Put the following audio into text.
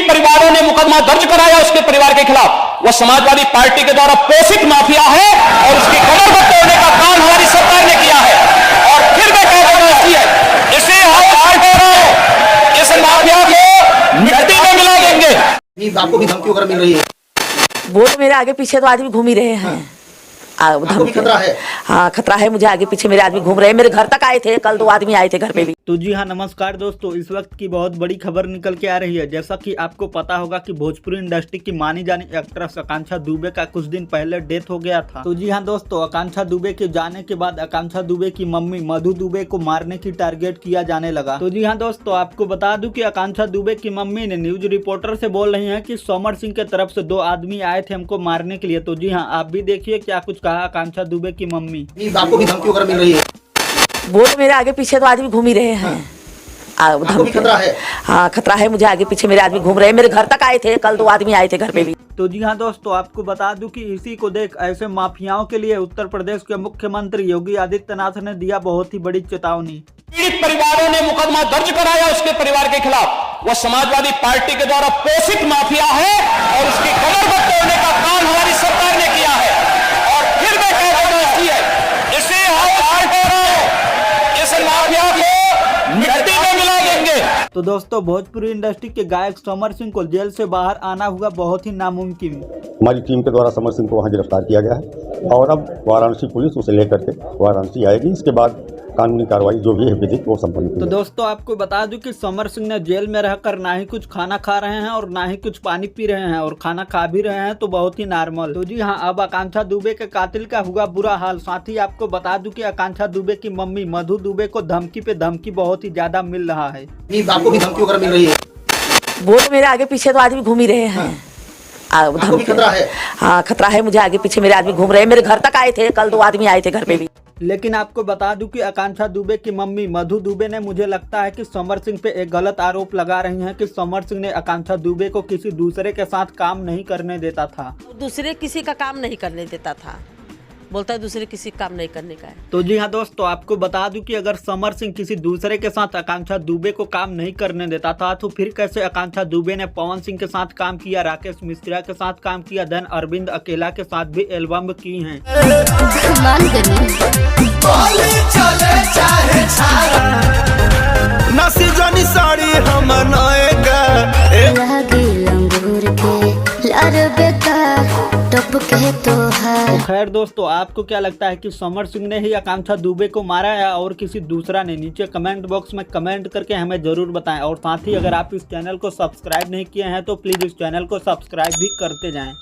परिवारों ने मुकदमा दर्ज कराया उसके परिवार के खिलाफ, वह समाजवादी पार्टी के द्वारा पोषित माफिया है और उसकी कमर को तोड़ने का काम हमारी सरकार ने किया है। और फिर मैं कह रहा हूं इसे हम इस माफिया को मिट्टी में मिला देंगे। आपको भी धमकी वगैरह मिल रही है? वो तो मेरे आगे पीछे तो आदमी घूम ही रहे हैं। आपको भी खतरा है? हाँ खतरा है, मुझे आगे पीछे मेरे आदमी घूम रहे हैं। मेरे घर तक आए थे, कल 2 आदमी आए थे घर पे भी। तो जी हाँ, नमस्कार दोस्तों, इस वक्त की बहुत बड़ी खबर निकल के आ रही है। जैसा कि आपको पता होगा कि भोजपुरी इंडस्ट्री की मानी जानी एक्ट्रेस आकांक्षा दुबे का कुछ दिन पहले डेथ हो गया था। तो जी हाँ दोस्तों, आकांक्षा दुबे के जाने के बाद आकांक्षा दुबे की मम्मी मधु दुबे को मारने की टारगेट किया जाने लगा। तो जी हाँ दोस्तों, आपको बता दूं कि आकांक्षा दुबे की मम्मी ने न्यूज रिपोर्टर से बोल रही है कि समर सिंह के तरफ से 2 आदमी आए थे हमको मारने के लिए। तो जी हाँ, आप भी देखिए क्या कुछ कहा आकांक्षा दुबे की मम्मी। आपको भी धमकी वगैरह मिल रही है? वो तो मेरे आगे पीछे तो आदमी घूम ही रहे हैं। आपको भी खतरा है? हाँ खतरा है, मुझे आगे पीछे मेरे आदमी घूम रहे हैं। मेरे घर तक आए थे, कल 2 आदमी आए थे घर पे भी। तो जी हाँ दोस्तों, आपको बता दूं कि इसी को देख ऐसे माफियाओं के लिए उत्तर प्रदेश के मुख्यमंत्री योगी आदित्यनाथ ने दिया बहुत ही बड़ी चेतावनी। पीड़ित परिवारों ने मुकदमा दर्ज कराया उसके परिवार के खिलाफ, वह समाजवादी पार्टी के द्वारा पोषित माफिया है और उसकी कमर को तोड़ने का काम हमारी सरकार ने किया है। और फिर मैं कह रहा हूं इसे हम इस माफिया को मिट्टी में मिला देंगे। तो दोस्तों, भोजपुरी इंडस्ट्री के गायक समर सिंह को जेल से बाहर आना हुआ बहुत ही नामुमकिन। हमारी टीम के द्वारा समर सिंह को वहां गिरफ्तार किया गया है और अब वाराणसी पुलिस उसे लेकर के वाराणसी आएगी। इसके बाद कानूनी कार्रवाई जो भी है विधिक वो संपन्न की। तो दोस्तों, आपको बता दूं कि समर सिंह ने जेल में रहकर ना ही कुछ खाना खा रहे हैं और ना ही कुछ पानी पी रहे हैं, और खाना खा भी रहे हैं तो बहुत ही नॉर्मल। तो जी हाँ, अब आकांक्षा दुबे के कातिल का हुआ बुरा हाल। साथ ही आपको बता दूं कि आकांक्षा दुबे की मम्मी मधु दुबे को धमकी पे धमकी बहुत ही ज्यादा मिल रहा है। आपको भी धमकी वगैरह मिल रही है? वो तो मेरे आगे पीछे तो आदमी घूम ही रहे हैं। आपको भी खतरा है? हाँ खतरा है, मुझे आगे पीछे मेरे आदमी घूम रहे हैं। मेरे घर तक आए थे, कल 2 आदमी आए थे घर पे भी। लेकिन आपको बता दूं कि आकांक्षा दुबे की मम्मी मधु दुबे ने, मुझे लगता है कि समर सिंह पे एक गलत आरोप लगा रही हैं कि समर सिंह ने आकांक्षा दुबे को किसी दूसरे के साथ काम नहीं करने देता था। दूसरे किसी का काम नहीं करने देता था, बोलता है दूसरे किसी काम नहीं करने का है। तो जी हाँ दोस्तों, आपको बता दूं कि अगर समर सिंह किसी दूसरे के साथ आकांक्षा दुबे को काम नहीं करने देता था तो फिर कैसे आकांक्षा दुबे ने पवन सिंह के साथ काम किया, राकेश मिश्रा के साथ काम किया, देन अरविंद अकेला के साथ भी एल्बम की हैं। तो खैर दोस्तों, आपको क्या लगता है कि समर सिंह ने ही आकांक्षा दुबे को मारा या और किसी दूसरा ने? नीचे कमेंट बॉक्स में कमेंट करके हमें जरूर बताएं। और साथ ही अगर आप इस चैनल को सब्सक्राइब नहीं किए हैं तो प्लीज इस चैनल को सब्सक्राइब भी करते जाएं।